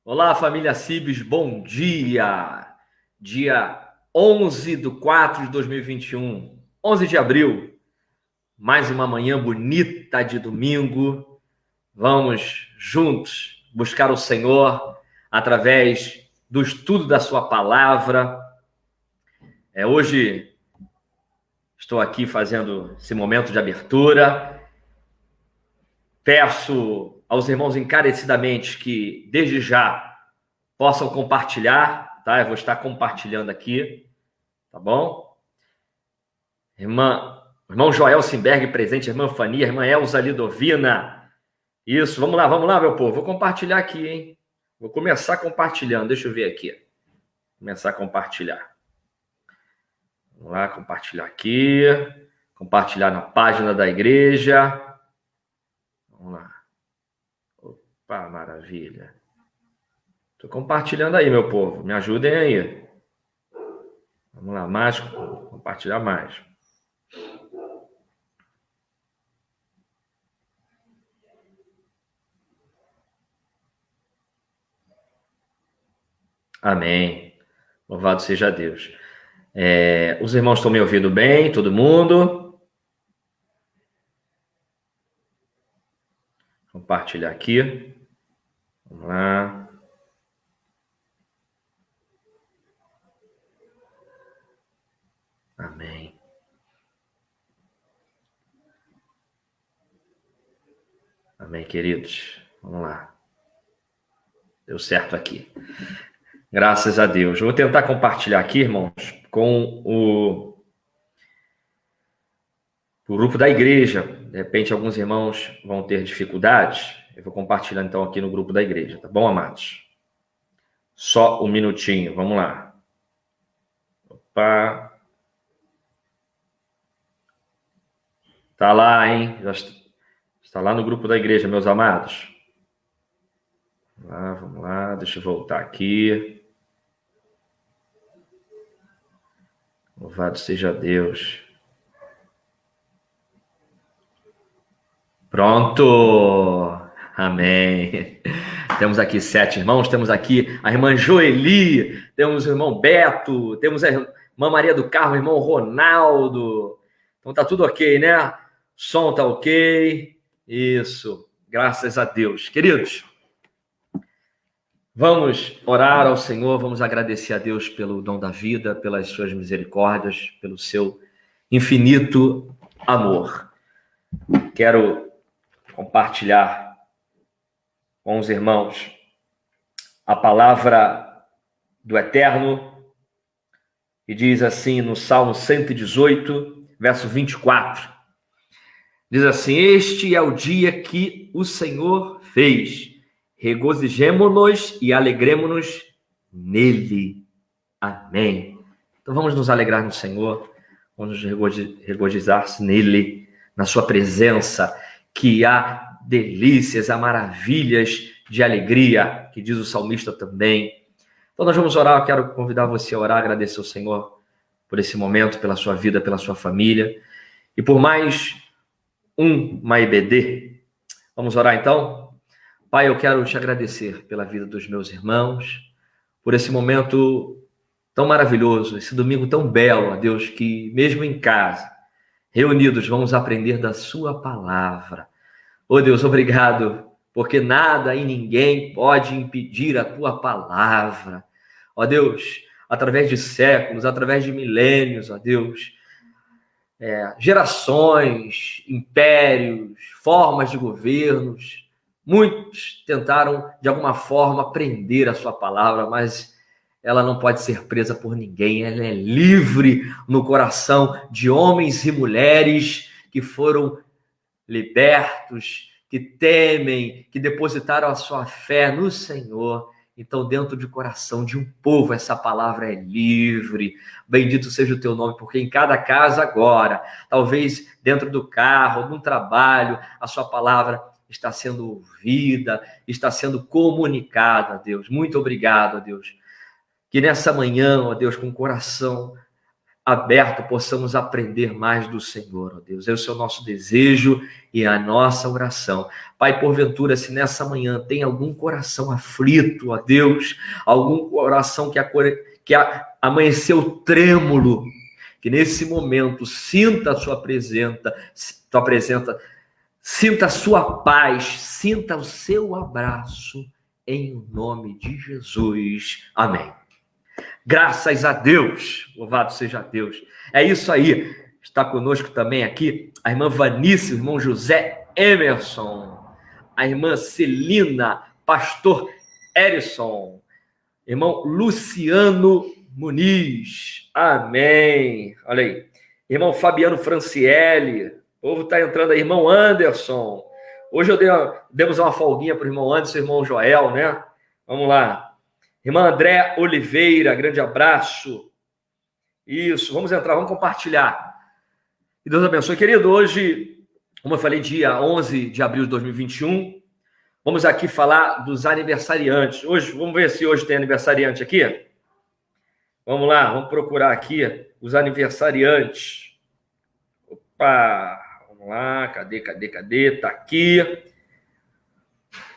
Olá, família Cibes, bom dia! Dia 11/4/2021, 11 de abril, mais uma manhã bonita de domingo. Vamos juntos buscar o Senhor através do estudo da sua palavra. Hoje estou aqui fazendo esse momento de abertura. Peço aos irmãos encarecidamente que, desde já, possam compartilhar, tá? Eu vou estar compartilhando aqui, tá bom? Irmão Joel Simberg presente, irmã Fania, irmã Elza Lidovina. Isso, vamos lá, meu povo. Vou compartilhar aqui, hein? Vou começar compartilhando, deixa eu ver aqui. Começar a compartilhar. Vamos lá, compartilhar aqui. Compartilhar na página da igreja. Vamos lá. Opa, maravilha. Estou compartilhando aí, meu povo. Me ajudem aí. Vamos lá, mais. Compartilhar mais. Amém. Louvado seja Deus. Os irmãos estão me ouvindo bem? Todo mundo? Compartilhar aqui. Vamos lá. Amém. Amém, queridos. Vamos lá. Deu certo aqui. Graças a Deus. Eu vou tentar compartilhar aqui, irmãos, com o grupo da igreja. De repente, alguns irmãos vão ter dificuldades. Eu vou compartilhar, então, aqui no grupo da igreja. Tá bom, amados? Só um minutinho. Vamos lá. Opa. Tá lá, hein? Já está lá no grupo da igreja, meus amados. Vamos lá. Deixa eu voltar aqui. Louvado seja Deus. Pronto! Amém. Temos aqui 7 irmãos, temos aqui a irmã Joeli, temos o irmão Beto, temos a irmã Maria do Carmo, o irmão Ronaldo. Então tá tudo ok, né? Som tá ok. Isso, graças a Deus. Queridos, vamos orar ao Senhor, vamos agradecer a Deus pelo dom da vida, pelas suas misericórdias, pelo seu infinito amor. Quero compartilhar com os irmãos a palavra do Eterno, que diz assim no Salmo 118, verso 24. Diz assim: este é o dia que o Senhor fez. Regozijemo-nos e alegremo-nos nele. Amém. Então vamos nos alegrar no Senhor, vamos nos regozijar nele, na sua presença, que há delícias, há maravilhas de alegria, que diz o salmista também. Então nós vamos orar, eu quero convidar você a orar, agradecer ao Senhor por esse momento, pela sua vida, pela sua família, e por mais uma EBD. Vamos orar então? Pai, eu quero te agradecer pela vida dos meus irmãos, por esse momento tão maravilhoso, esse domingo tão belo, ó Deus, que mesmo em casa, reunidos, vamos aprender da sua palavra. Ó Deus, obrigado, porque nada e ninguém pode impedir a tua palavra. Ó Deus, através de séculos, através de milênios, ó Deus, gerações, impérios, formas de governos, muitos tentaram, de alguma forma, prender a sua palavra, mas ela não pode ser presa por ninguém, ela é livre no coração de homens e mulheres que foram libertos, que temem, que depositaram a sua fé no Senhor. Então, dentro do coração de um povo, essa palavra é livre. Bendito seja o teu nome, porque em cada casa agora, talvez dentro do carro, no trabalho, a sua palavra está sendo ouvida, está sendo comunicada, Deus. Muito obrigado, Deus. Que nessa manhã, ó Deus, com o coração aberto, possamos aprender mais do Senhor, ó Deus. Esse é o nosso desejo e a nossa oração. Pai, porventura, se nessa manhã tem algum coração aflito, ó Deus, algum coração que amanheceu trêmulo, que nesse momento sinta a sua presença, sinta a sua paz, sinta o seu abraço, em nome de Jesus. Amém. Graças a Deus, louvado seja Deus. É isso aí. Está conosco também aqui a irmã Vanice, o irmão José Emerson, a irmã Celina, pastor Erison, irmão Luciano Muniz. Amém. Olha aí. Irmão Fabiano Franciele. O povo está entrando aí. Irmão Anderson. Hoje demos uma folguinha para o irmão Anderson e o irmão Joel, né? Vamos lá. Irmã André Oliveira, grande abraço. Isso, vamos entrar, vamos compartilhar. Que Deus abençoe. Querido, hoje, como eu falei, dia 11 de abril de 2021, vamos aqui falar dos aniversariantes. Hoje, vamos ver se hoje tem aniversariante aqui. Vamos lá, vamos procurar aqui os aniversariantes. Opa, vamos lá, cadê? Tá aqui.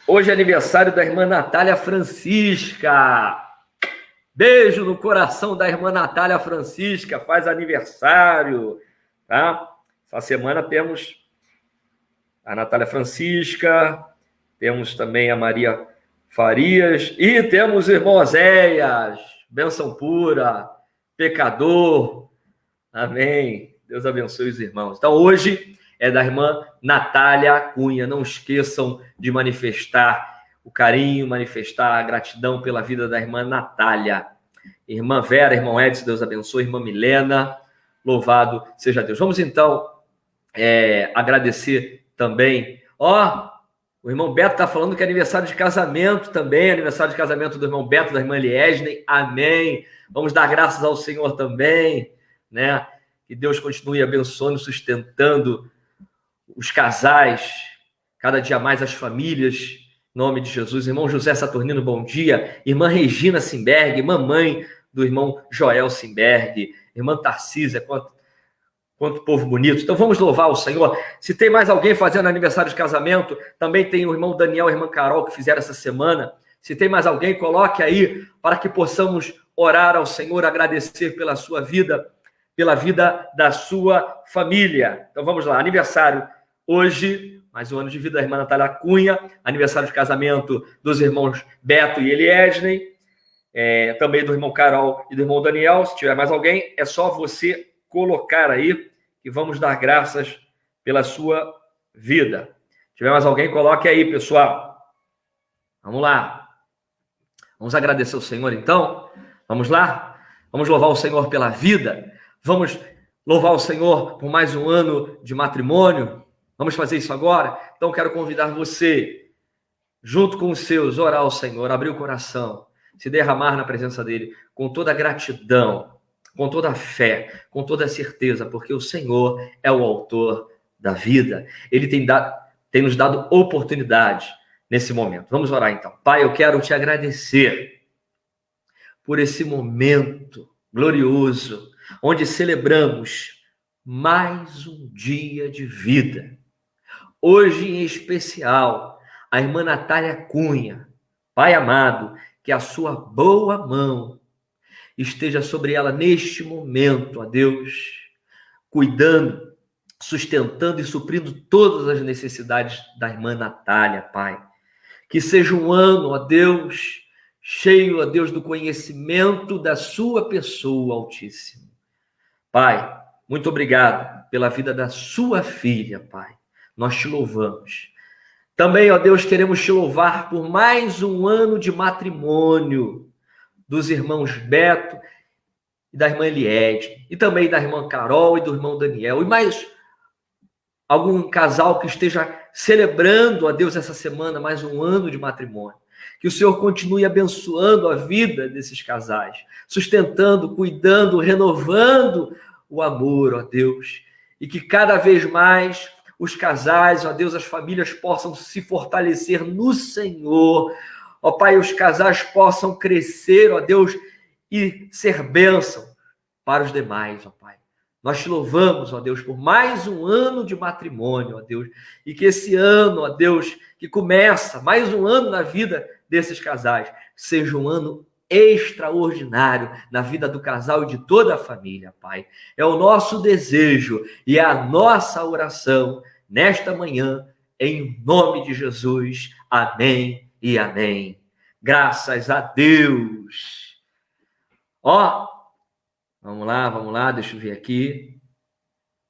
Hoje é aniversário da irmã Natália Francisca. Beijo no coração da irmã Natália Francisca, faz aniversário, tá? Essa semana temos a Natália Francisca, temos também a Maria Farias e temos o irmão Oséias, bênção pura, pecador. Amém. Deus abençoe os irmãos. Então, hoje é da irmã Natália Cunha. Não esqueçam de manifestar o carinho, manifestar a gratidão pela vida da irmã Natália. Irmã Vera, irmão Edson, Deus abençoe. Irmã Milena, louvado seja Deus. Vamos então agradecer também. O irmão Beto está falando que é aniversário de casamento também, aniversário de casamento do irmão Beto, da irmã Liesne. Amém. Vamos dar graças ao Senhor também, né? Que Deus continue abençoando, sustentando os casais, cada dia mais as famílias, em nome de Jesus. Irmão José Saturnino, bom dia. Irmã Regina Simberg, mamãe do irmão Joel Simberg, irmã Tarcísia, quanto povo bonito. Então vamos louvar o Senhor. Se tem mais alguém fazendo aniversário de casamento, também tem o irmão Daniel e a irmã Carol que fizeram essa semana. Se tem mais alguém, coloque aí para que possamos orar ao Senhor, agradecer pela sua vida, pela vida da sua família. Então vamos lá, aniversário hoje, mais um ano de vida da irmã Natália Cunha, aniversário de casamento dos irmãos Beto e Eliesney, também do irmão Carol e do irmão Daniel. Se tiver mais alguém, é só você colocar aí que vamos dar graças pela sua vida. Se tiver mais alguém, coloque aí, pessoal. Vamos lá. Vamos agradecer o Senhor, então? Vamos lá? Vamos louvar o Senhor pela vida? Vamos louvar o Senhor por mais um ano de matrimônio? Vamos fazer isso agora? Então, quero convidar você, junto com os seus, orar ao Senhor, abrir o coração, se derramar na presença dEle, com toda a gratidão, com toda a fé, com toda a certeza, porque o Senhor é o autor da vida. Ele tem nos dado oportunidade nesse momento. Vamos orar, então. Pai, eu quero te agradecer por esse momento glorioso, onde celebramos mais um dia de vida. Hoje, em especial, a irmã Natália Cunha. Pai amado, que a sua boa mão esteja sobre ela neste momento, ó Deus, cuidando, sustentando e suprindo todas as necessidades da irmã Natália, Pai. Que seja um ano, ó Deus, cheio, ó Deus, do conhecimento da sua pessoa, Altíssimo. Pai, muito obrigado pela vida da sua filha, Pai. Nós te louvamos. Também, ó Deus, queremos te louvar por mais um ano de matrimônio dos irmãos Beto e da irmã Eliette, e também da irmã Carol e do irmão Daniel, e mais algum casal que esteja celebrando, ó Deus, essa semana mais um ano de matrimônio. Que o Senhor continue abençoando a vida desses casais, sustentando, cuidando, renovando o amor, ó Deus, e que cada vez mais os casais, ó Deus, as famílias possam se fortalecer no Senhor, ó Pai, os casais possam crescer, ó Deus, e ser bênção para os demais, ó Pai. Nós te louvamos, ó Deus, por mais um ano de matrimônio, ó Deus, e que esse ano, ó Deus, que começa mais um ano na vida desses casais, seja um ano extraordinário na vida do casal e de toda a família, Pai. É o nosso desejo e é a nossa oração nesta manhã, em nome de Jesus. Amém e amém. Graças a Deus. Ó, vamos lá, deixa eu ver aqui.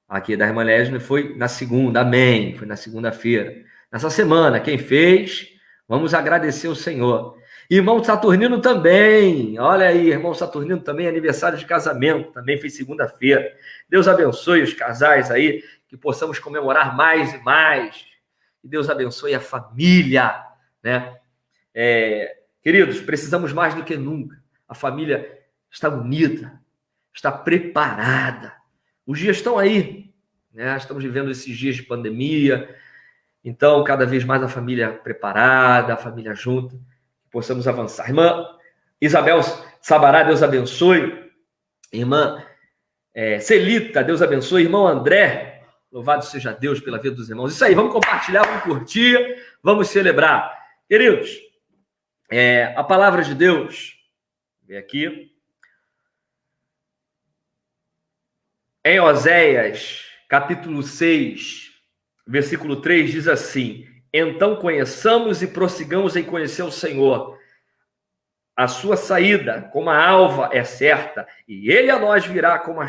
Aqui da irmã Leslie foi na segunda, amém, foi na segunda-feira. Nessa semana, quem fez, vamos agradecer o Senhor. Irmão Saturnino também, olha aí, irmão Saturnino também, aniversário de casamento, também foi segunda-feira. Deus abençoe os casais aí, que possamos comemorar mais e mais. Que Deus abençoe a família, né? Queridos, precisamos mais do que nunca. A família está unida, está preparada. Os dias estão aí, né? Estamos vivendo esses dias de pandemia, então cada vez mais a família preparada, a família junta, que possamos avançar. Irmã Isabel Sabará, Deus abençoe. Irmã Celita, Deus abençoe. Irmão André, louvado seja Deus pela vida dos irmãos. Isso aí, vamos compartilhar, vamos curtir, vamos celebrar. Queridos, a palavra de Deus, vem aqui, em Oséias, capítulo 6, versículo 3, diz assim: então conheçamos e prossigamos em conhecer o Senhor. A sua saída, como a alva, é certa, e ele a nós virá como a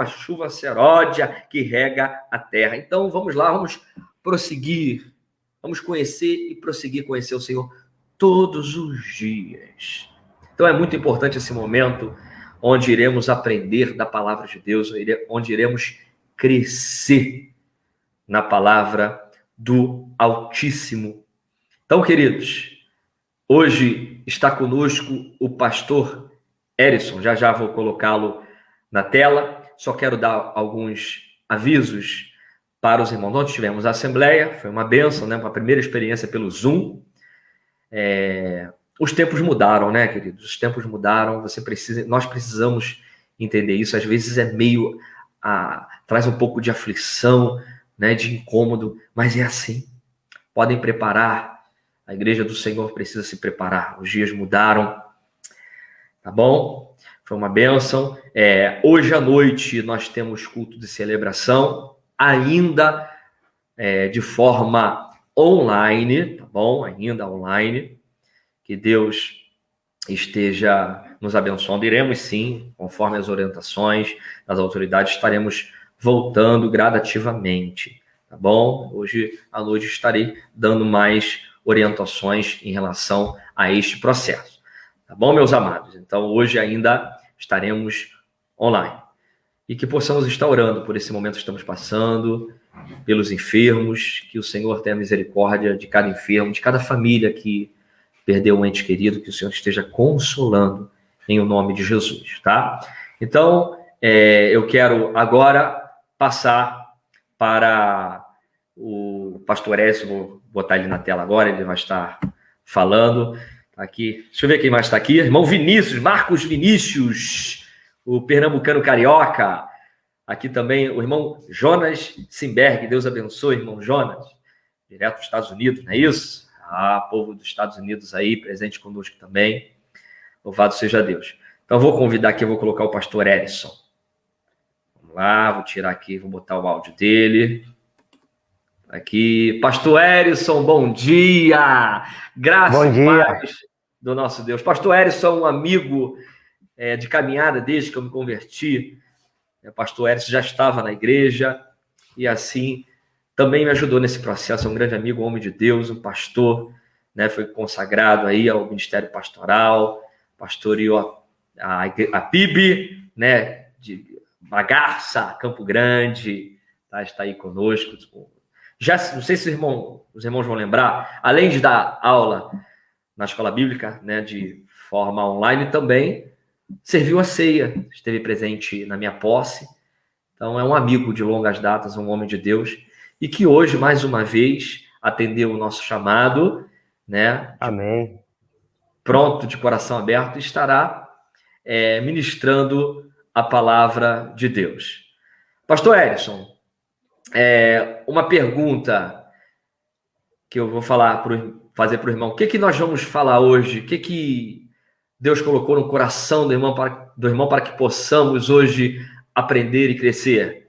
chuva seródia que rega a terra. Então vamos lá, vamos prosseguir, vamos conhecer e prosseguir conhecer o Senhor todos os dias. Então é muito importante esse momento onde iremos aprender da palavra de Deus, onde iremos crescer na palavra do Altíssimo. Então, queridos, hoje está conosco o pastor Erison, já vou colocá-lo na tela, só quero dar alguns avisos para os irmãos. Ontem tivemos a assembleia, foi uma bênção, né? Uma primeira experiência pelo Zoom. Os tempos mudaram, né, queridos? Os tempos mudaram, nós precisamos entender isso. Às vezes é meio, traz um pouco de aflição, né, de incômodo, mas é assim. Podem preparar, a igreja do Senhor precisa se preparar. Os dias mudaram, tá bom? Foi uma bênção. Hoje à noite nós temos culto de celebração, ainda de forma online, tá bom? Ainda online. Que Deus esteja nos abençoando. Iremos sim, conforme as orientações das autoridades, estaremos voltando gradativamente, tá bom? Hoje à noite estarei dando mais orientações em relação a este processo, tá bom, meus amados? Então, hoje ainda estaremos online. E que possamos estar orando por esse momento que estamos passando, pelos enfermos, que o Senhor tenha misericórdia de cada enfermo, de cada família que perdeu um ente querido, que o Senhor esteja consolando em o nome de Jesus, tá? Então, eu quero agora passar para o pastor Edson, vou botar ele na tela agora, ele vai estar falando. Aqui, deixa eu ver quem mais está aqui. Irmão Vinícius, Marcos Vinícius, o pernambucano carioca. Aqui também o irmão Jonas Simberg, Deus abençoe, irmão Jonas, direto dos Estados Unidos, não é isso? Povo dos Estados Unidos aí, presente conosco também. Louvado seja Deus. Então, eu vou convidar aqui, eu vou colocar o pastor Erison. Vamos lá, vou tirar aqui, vou botar o áudio dele. Aqui, pastor Erison, bom dia! Graças Bom dia. e paz do nosso Deus. Pastor Erison, um amigo de caminhada desde que eu me converti. O pastor Erison já estava na igreja e assim também me ajudou nesse processo. É um grande amigo, um homem de Deus, um pastor, né? Foi consagrado aí ao ministério pastoral, pastoreou a PIB, né? De Bagaça, Campo Grande, tá? Está aí conosco. Já, não sei se os irmãos vão lembrar, além de dar aula na escola bíblica, né? De forma online, também serviu a ceia, esteve presente na minha posse. Então, é um amigo de longas datas, um homem de Deus, e que hoje, mais uma vez, atendeu o nosso chamado, né? Amém. Pronto, de coração aberto, estará ministrando a palavra de Deus. Pastor Edson, uma pergunta que eu vou fazer para o irmão. O que nós vamos falar hoje? O que Deus colocou no coração do irmão para que possamos hoje aprender e crescer?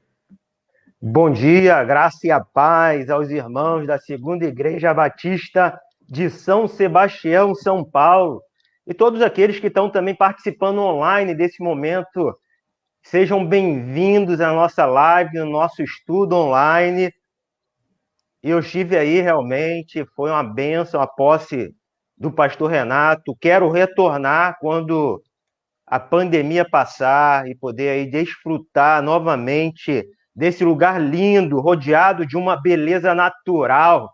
Bom dia, graça e a paz aos irmãos da Segunda Igreja Batista de São Sebastião, São Paulo, e todos aqueles que estão também participando online desse momento. Sejam bem-vindos à nossa live, no nosso estudo online. Eu estive aí realmente, foi uma bênção a posse do pastor Renato. Quero retornar quando a pandemia passar e poder aí desfrutar novamente desse lugar lindo, rodeado de uma beleza natural.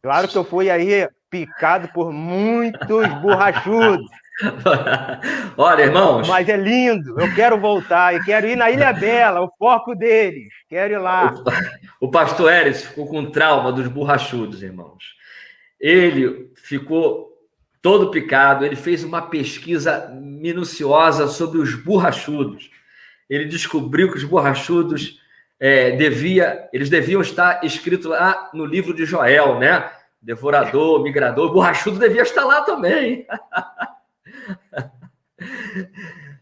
Claro que eu fui aí picado por muitos borrachudos. Olha, irmãos... Mas é lindo, eu quero voltar e quero ir na Ilha Bela, o foco deles. Quero ir lá. O pastor Eris ficou com trauma dos borrachudos, irmãos. Ele ficou todo picado, ele fez uma pesquisa minuciosa sobre os borrachudos. Ele descobriu que os borrachudos eles deviam estar escritos lá no livro de Joel, né? Devorador, migrador, o borrachudo devia estar lá também.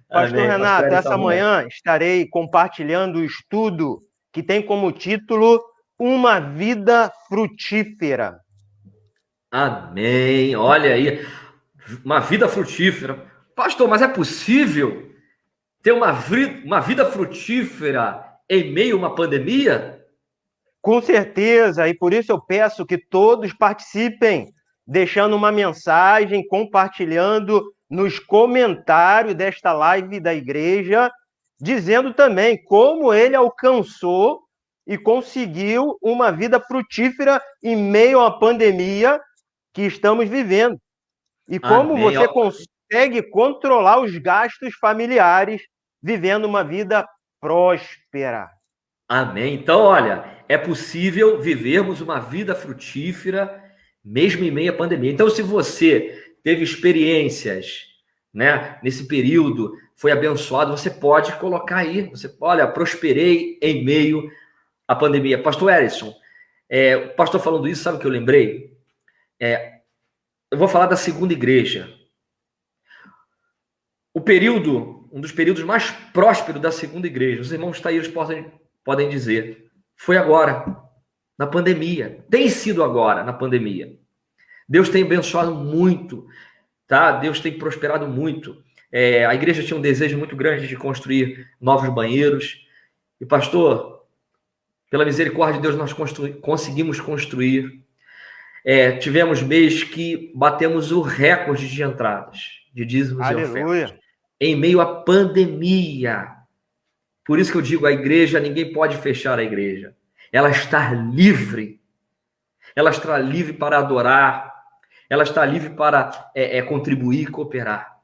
Pastor Renato, essa manhã estarei compartilhando o estudo que tem como título Uma Vida Frutífera. Amém. Olha aí, uma vida frutífera. Pastor, mas é possível ter uma vida frutífera em meio a uma pandemia? Com certeza, e por isso eu peço que todos participem, deixando uma mensagem, compartilhando nos comentários desta live da igreja, dizendo também como ele alcançou e conseguiu uma vida frutífera em meio à pandemia que estamos vivendo. E como Amém. você consegue controlar os gastos familiares vivendo uma vida próspera. Amém. Então, olha, é possível vivermos uma vida frutífera mesmo em meio à pandemia. Então, se você teve experiências, né, nesse período, foi abençoado, você pode colocar aí. Olha, prosperei em meio à pandemia. Pastor Erison, o pastor falando isso, sabe o que eu lembrei? Eu vou falar da segunda igreja. Um dos períodos mais prósperos da segunda igreja, os irmãos taíros podem dizer, foi agora, na pandemia. Tem sido agora, na pandemia. Deus tem abençoado muito, tá? Deus tem prosperado muito. A igreja tinha um desejo muito grande de construir novos banheiros. E, pastor, pela misericórdia de Deus, nós conseguimos construir. Tivemos mês que batemos o recorde de entradas, de dízimos e ofertas. Em meio à pandemia. Por isso que eu digo, a igreja, ninguém pode fechar a igreja. Ela está livre. Ela está livre para adorar. Ela está livre para contribuir e cooperar.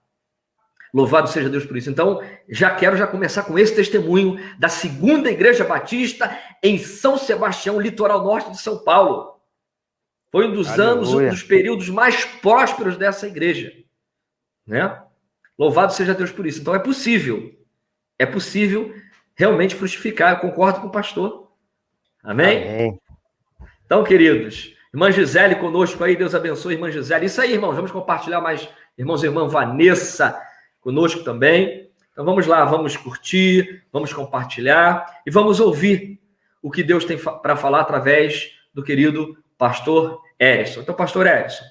Louvado seja Deus por isso. Então, quero começar com esse testemunho da segunda igreja batista em São Sebastião, litoral norte de São Paulo. Foi um dos períodos mais prósperos dessa igreja, né? Louvado seja Deus por isso. Então, é possível realmente frutificar. Eu concordo com o pastor. Amém? Amém. Então, queridos, irmã Gisele conosco aí, Deus abençoe, irmã Gisele. Isso aí, irmãos, vamos compartilhar mais. Irmãos e irmã Vanessa conosco também. Então, vamos lá, vamos curtir, vamos compartilhar e vamos ouvir o que Deus tem para falar através do querido pastor Edson. Então, pastor Edson,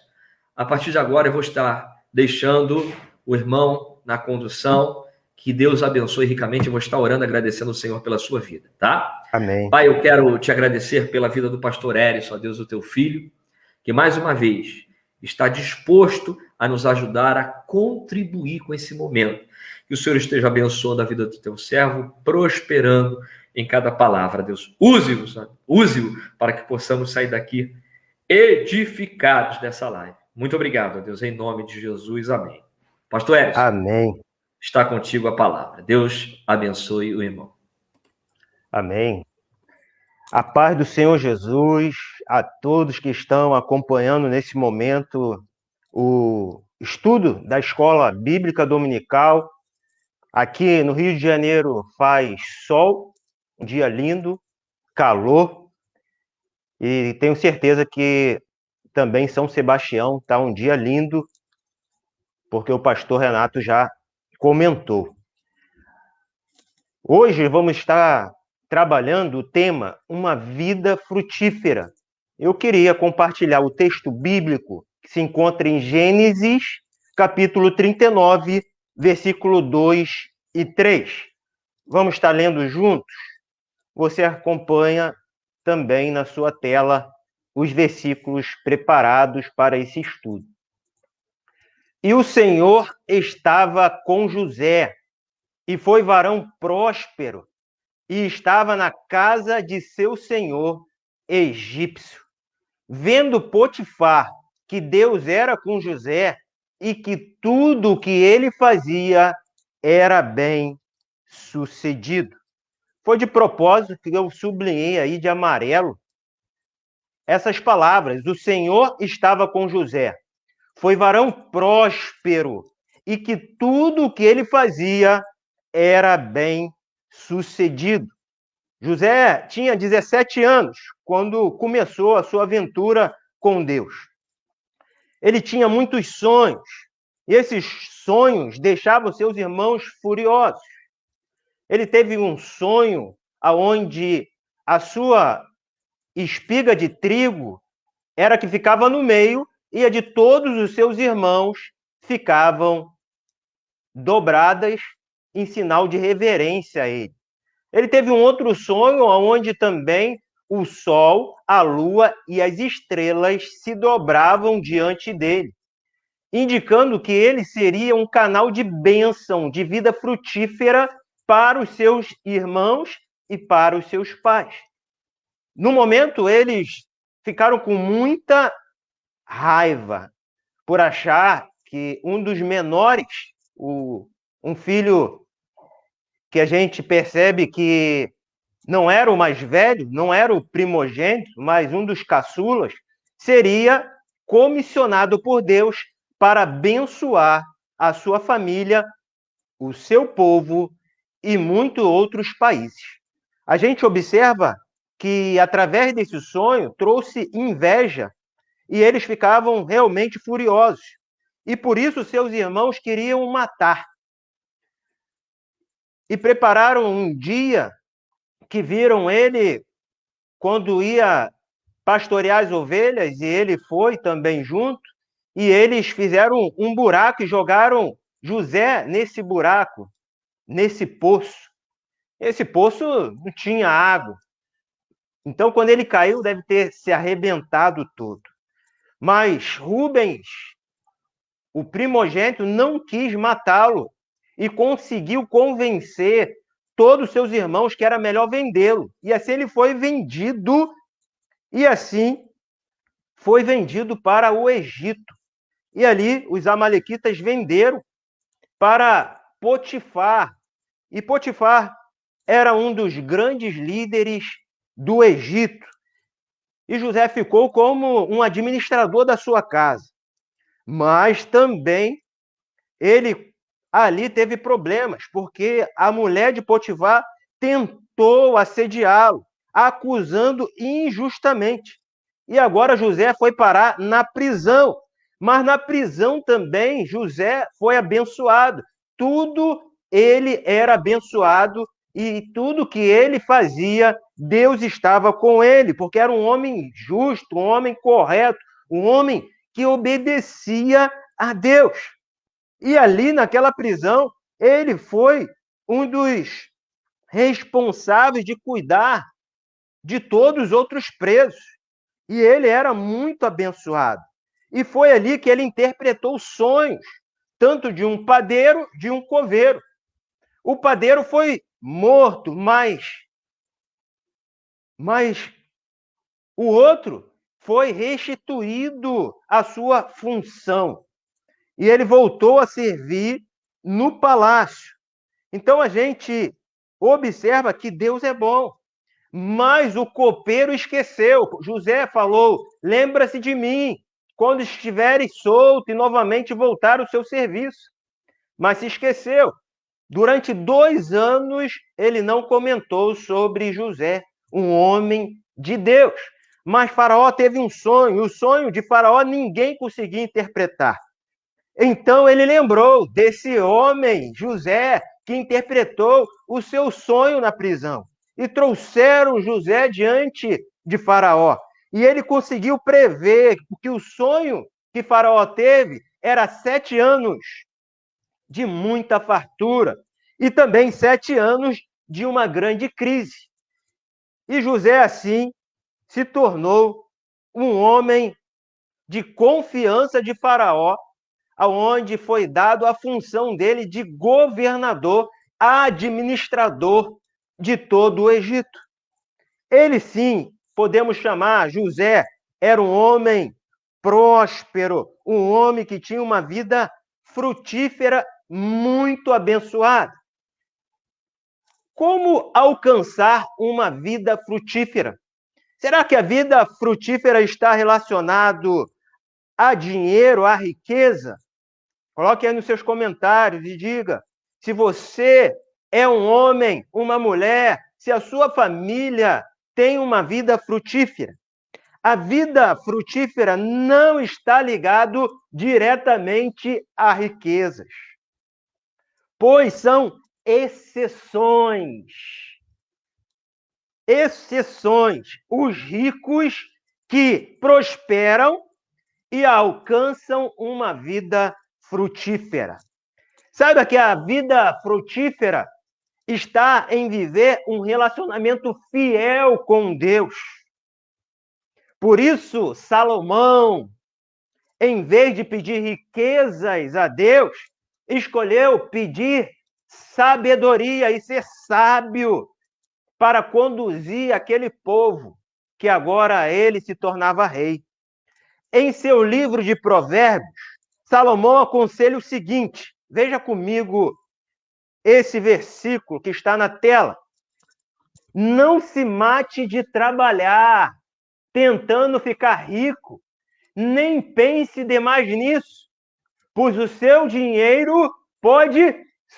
a partir de agora eu vou estar deixando o irmão na condução. Que Deus abençoe ricamente. Eu vou estar orando, agradecendo ao Senhor pela sua vida, tá? Amém. Pai, eu quero te agradecer pela vida do pastor Edson, ó Deus, o teu filho, que mais uma vez está disposto a nos ajudar a contribuir com esse momento. Que o Senhor esteja abençoando a vida do teu servo, prosperando em cada palavra, Deus. Use-o para que possamos sair daqui edificados dessa live. Muito obrigado, Deus, em nome de Jesus. Amém. Pastor Edson. Amém. Está contigo a palavra. Deus abençoe o irmão. Amém. A paz do Senhor Jesus a todos que estão acompanhando nesse momento o estudo da Escola Bíblica Dominical. Aqui no Rio de Janeiro faz sol, um dia lindo, calor, e tenho certeza que também São Sebastião está um dia lindo, porque o pastor Renato já comentou. Hoje vamos estar trabalhando o tema Uma Vida Frutífera. Eu queria compartilhar o texto bíblico que se encontra em Gênesis, capítulo 39, versículo 2 e 3. Vamos estar lendo juntos? Você acompanha também na sua tela os versículos preparados para esse estudo. E o Senhor estava com José, e foi varão próspero, e estava na casa de seu senhor egípcio. Vendo Potifar que Deus era com José e que tudo o que ele fazia era bem sucedido. Foi de propósito que eu sublinhei aí de amarelo essas palavras. O Senhor estava com José. Foi varão próspero e que tudo o que ele fazia era bem sucedido. José tinha 17 anos quando começou a sua aventura com Deus. Ele tinha muitos sonhos, e esses sonhos deixavam seus irmãos furiosos. Ele teve um sonho onde a sua espiga de trigo era que ficava no meio e a de todos os seus irmãos ficavam dobradas em sinal de reverência a ele. Ele teve um outro sonho onde também o sol, a lua e as estrelas se dobravam diante dele, indicando que ele seria um canal de bênção, de vida frutífera para os seus irmãos e para os seus pais. No momento, eles ficaram com muita raiva por achar que um dos menores, um filho que a gente percebe que não era o mais velho, não era o primogênito, mas um dos caçulas, seria comissionado por Deus para abençoar a sua família, o seu povo e muitos outros países. A gente observa que, através desse sonho, trouxe inveja e eles ficavam realmente furiosos. E por isso seus irmãos queriam o matar. E prepararam um dia que viram ele quando ia pastorear as ovelhas, e ele foi também junto, e eles fizeram um buraco e jogaram José nesse buraco, nesse poço. Esse poço não tinha água. Então, quando ele caiu, deve ter se arrebentado todo. Mas Rubens, o primogênito, não quis matá-lo e conseguiu convencer todos os seus irmãos que era melhor vendê-lo. E assim ele foi vendido, e assim foi vendido para o Egito. E ali os amalequitas venderam para Potifar. E Potifar era um dos grandes líderes do Egito. E José ficou como um administrador da sua casa. Mas também ele ali teve problemas, porque a mulher de Potifar tentou assediá-lo, acusando injustamente. E agora José foi parar na prisão. Mas na prisão também José foi abençoado. Tudo ele era abençoado e tudo que ele fazia, Deus estava com ele, porque era um homem justo, um homem correto, um homem que obedecia a Deus. E ali, naquela prisão, ele foi um dos responsáveis de cuidar de todos os outros presos. E ele era muito abençoado. E foi ali que ele interpretou sonhos, tanto de um padeiro, de um coveiro. O padeiro foi morto, mas o outro foi restituído à sua função. E ele voltou a servir no palácio. Então a gente observa que Deus é bom. Mas o copeiro esqueceu. José falou: lembra-se de mim quando estiveres solto e novamente voltar ao seu serviço. Mas se esqueceu. Durante 2 anos, ele não comentou sobre José, um homem de Deus. Mas Faraó teve um sonho, e o sonho de Faraó ninguém conseguia interpretar. Então ele lembrou desse homem, José, que interpretou o seu sonho na prisão. E trouxeram José diante de Faraó. E ele conseguiu prever que o sonho que Faraó teve era 7 anos de muita fartura e também 7 anos de uma grande crise. E José, assim, se tornou um homem de confiança de Faraó, aonde foi dado a função dele de governador, administrador de todo o Egito. Ele, sim, podemos chamar José, era um homem próspero, um homem que tinha uma vida frutífera, muito abençoada. Como alcançar uma vida frutífera? Será que a vida frutífera está relacionado a dinheiro, a riqueza? Coloque aí nos seus comentários e diga se você é um homem, uma mulher, se a sua família tem uma vida frutífera. A vida frutífera não está ligado diretamente a riquezas, pois são exceções. Exceções. Os ricos que prosperam e alcançam uma vida frutífera. Saiba que a vida frutífera está em viver um relacionamento fiel com Deus. Por isso, Salomão, em vez de pedir riquezas a Deus, escolheu pedir sabedoria e ser sábio para conduzir aquele povo que agora ele se tornava rei. Em seu livro de Provérbios, Salomão aconselha o seguinte, veja comigo esse versículo que está na tela. Não se mate de trabalhar, tentando ficar rico, nem pense demais nisso, pois o seu dinheiro pode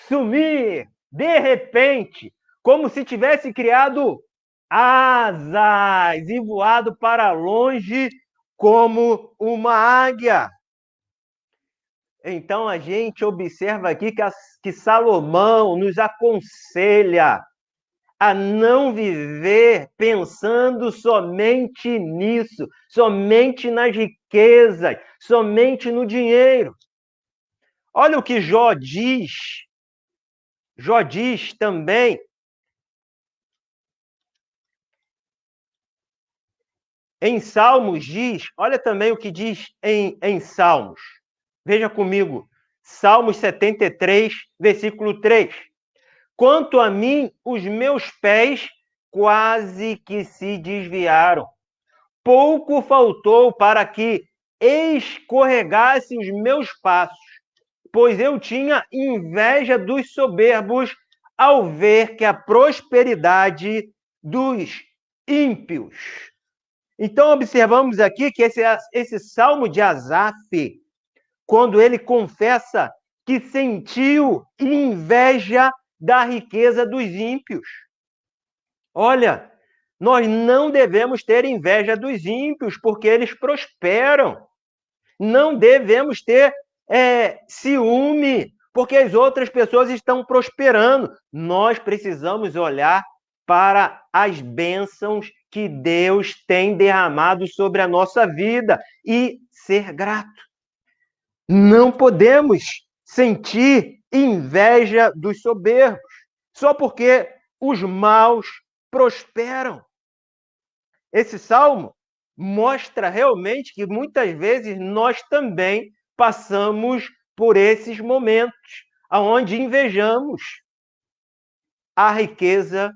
sumir de repente, como se tivesse criado asas e voado para longe como uma águia. Então a gente observa aqui que Salomão nos aconselha a não viver pensando somente nisso, somente nas riquezas, somente no dinheiro. Olha o que Jó diz. Jó diz também em Salmos, diz, olha também o que diz em Salmos. Veja comigo, Salmos 73, versículo 3. Quanto a mim, os meus pés quase que se desviaram. Pouco faltou para que escorregassem os meus passos, pois eu tinha inveja dos soberbos ao ver que a prosperidade dos ímpios. Então, observamos aqui que esse salmo de Asaf, quando ele confessa que sentiu inveja da riqueza dos ímpios. Olha, nós não devemos ter inveja dos ímpios, porque eles prosperam. Não devemos ter ciúme, porque as outras pessoas estão prosperando. Nós precisamos olhar para as bênçãos que Deus tem derramado sobre a nossa vida e ser grato. Não podemos sentir inveja dos soberbos, só porque os maus prosperam. Esse salmo mostra realmente que muitas vezes nós também passamos por esses momentos, onde invejamos a riqueza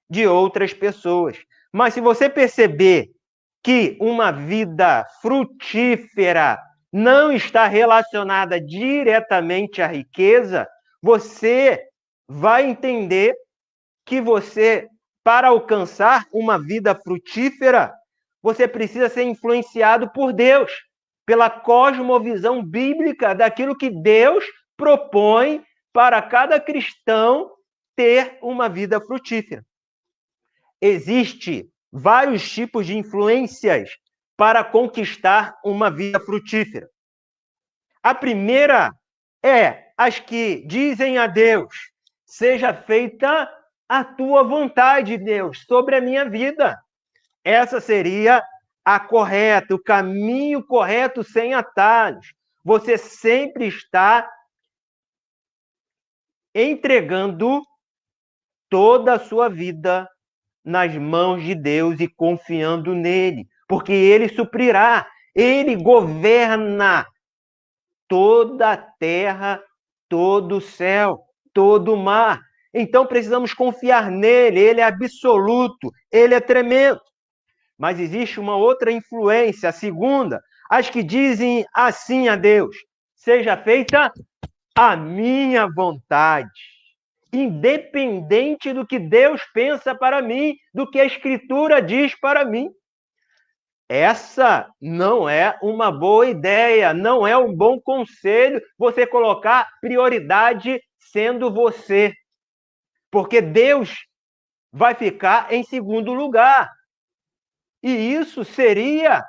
de outras pessoas. Mas se você perceber que uma vida frutífera não está relacionada diretamente à riqueza, você vai entender que você, para alcançar uma vida frutífera, você precisa ser influenciado por Deus, pela cosmovisão bíblica daquilo que Deus propõe para cada cristão ter uma vida frutífera. Existem vários tipos de influências para conquistar uma vida frutífera. A primeira é as que dizem a Deus: seja feita a tua vontade, Deus, sobre a minha vida. Essa seria a correta, o caminho correto sem atalhos. Você sempre está entregando toda a sua vida nas mãos de Deus e confiando nele, porque ele suprirá, ele governa toda a terra, todo o céu, todo o mar. Então precisamos confiar nele, ele é absoluto, ele é tremendo. Mas existe uma outra influência, a segunda, as que dizem assim a Deus: seja feita a minha vontade, independente do que Deus pensa para mim, do que a Escritura diz para mim. Essa não é uma boa ideia, não é um bom conselho você colocar prioridade sendo você, porque Deus vai ficar em segundo lugar. E isso seria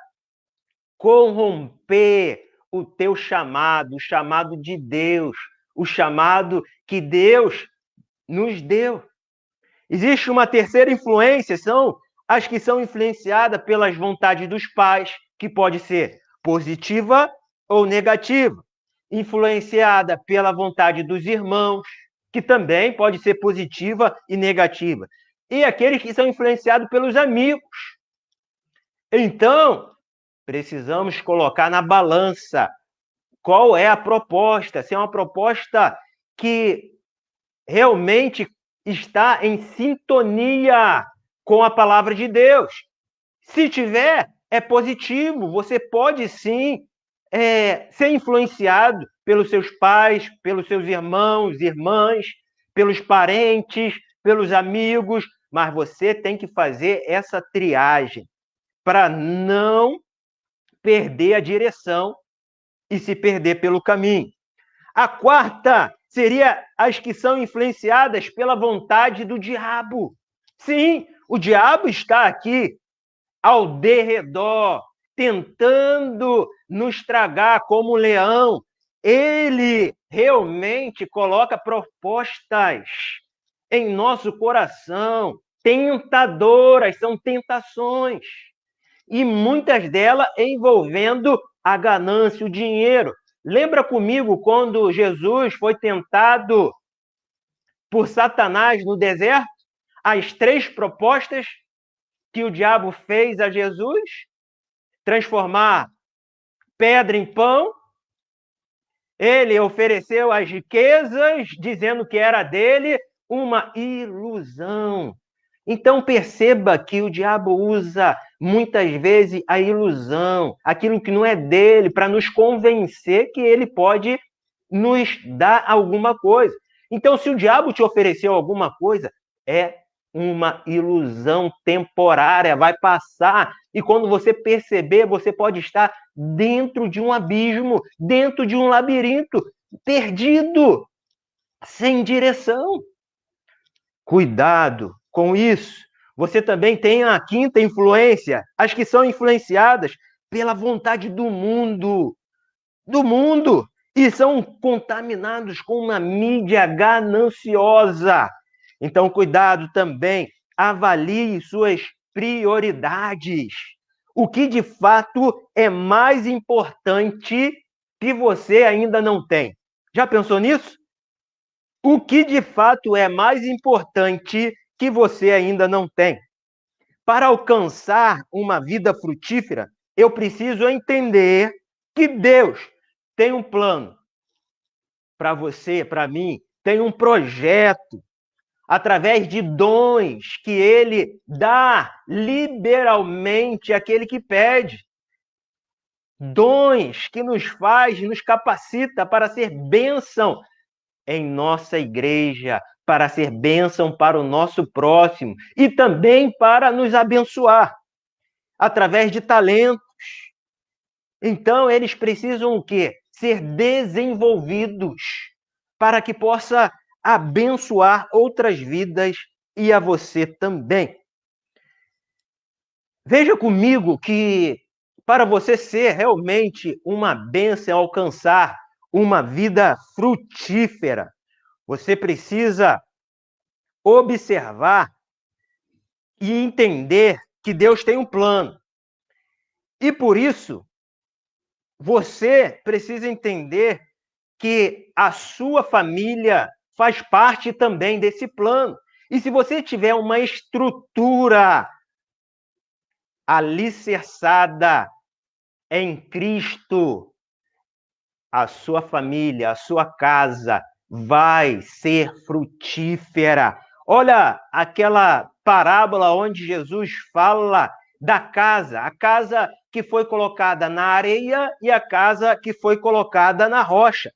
corromper o teu chamado, o chamado de Deus, o chamado que Deus nos deu. Existe uma terceira influência, são as que são influenciadas pelas vontades dos pais, que pode ser positiva ou negativa. Influenciada pela vontade dos irmãos, que também pode ser positiva e negativa. E aqueles que são influenciados pelos amigos. Então, precisamos colocar na balança qual é a proposta, se é uma proposta que realmente está em sintonia com a palavra de Deus. Se tiver, é positivo. Você pode sim ser influenciado pelos seus pais, pelos seus irmãos, irmãs, pelos parentes, pelos amigos, mas você tem que fazer essa triagem para não perder a direção e se perder pelo caminho. A quarta seria as que são influenciadas pela vontade do diabo. Sim, o diabo está aqui ao derredor, tentando nos tragar como um leão. Ele realmente coloca propostas em nosso coração, tentadoras, são tentações. E muitas delas envolvendo a ganância, o dinheiro. Lembra comigo quando Jesus foi tentado por Satanás no deserto? As 3 propostas que o diabo fez a Jesus: transformar pedra em pão. Ele ofereceu as riquezas, dizendo que era dele, uma ilusão. Então perceba que o diabo usa muitas vezes a ilusão, aquilo que não é dele, para nos convencer que ele pode nos dar alguma coisa. Então, se o diabo te ofereceu alguma coisa, é uma ilusão temporária, vai passar. E quando você perceber, você pode estar dentro de um abismo, dentro de um labirinto, perdido, sem direção. Cuidado com isso. Você também tem a quinta influência, as que são influenciadas pela vontade do mundo, e são contaminados com uma mídia gananciosa. Então, cuidado também, avalie suas prioridades. O que de fato é mais importante que você ainda não tem? Já pensou nisso? O que de fato é mais importante que você ainda não tem? Para alcançar uma vida frutífera, eu preciso entender que Deus tem um plano para você, para mim, tem um projeto através de dons que ele dá liberalmente àquele que pede. Dons que nos faz, nos capacita para ser bênção em nossa igreja, para ser bênção para o nosso próximo e também para nos abençoar através de talentos. Então, eles precisam o quê? Ser desenvolvidos. para que possa abençoar outras vidas e a você também. Veja comigo que para você ser realmente uma bênção, alcançar uma vida frutífera, você precisa observar e entender que Deus tem um plano. E por isso, você precisa entender que a sua família faz parte também desse plano. E se você tiver uma estrutura alicerçada em Cristo, a sua família, a sua casa vai ser frutífera. Olha aquela parábola onde Jesus fala da casa, a casa que foi colocada na areia e a casa que foi colocada na rocha.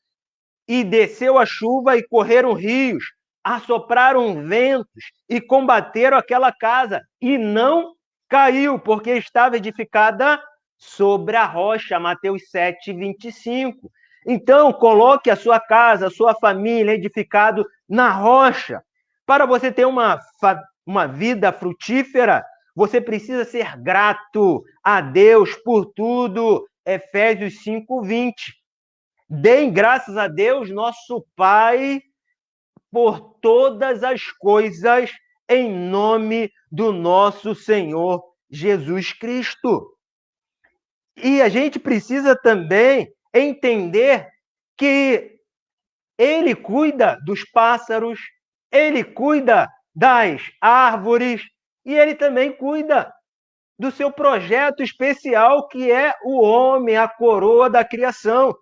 E desceu a chuva e correram rios, assopraram ventos e combateram aquela casa. E não caiu, porque estava edificada sobre a rocha. Mateus 7:25. Então, coloque a sua casa, a sua família edificado na rocha. Para você ter uma vida frutífera, você precisa ser grato a Deus por tudo. Efésios 5:20. Deem graças a Deus, nosso Pai, por todas as coisas, em nome do nosso Senhor Jesus Cristo. E a gente precisa também entender que Ele cuida dos pássaros, Ele cuida das árvores e Ele também cuida do seu projeto especial, que é o homem, a coroa da criação.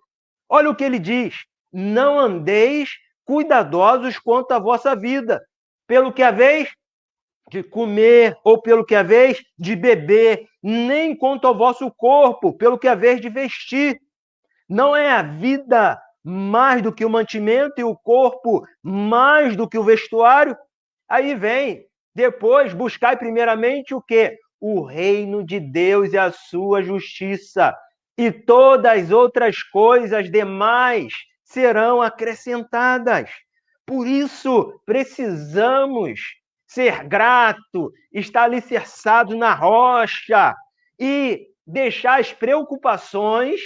Olha o que ele diz: não andeis cuidadosos quanto à vossa vida, pelo que haveis de comer ou pelo que haveis de beber, nem quanto ao vosso corpo, pelo que haveis de vestir. Não é a vida mais do que o mantimento e o corpo mais do que o vestuário? Aí vem, depois, buscai primeiramente o quê? O reino de Deus e a sua justiça. E todas as outras coisas demais serão acrescentadas. Por isso, precisamos ser grato, estar alicerçado na rocha e deixar as preocupações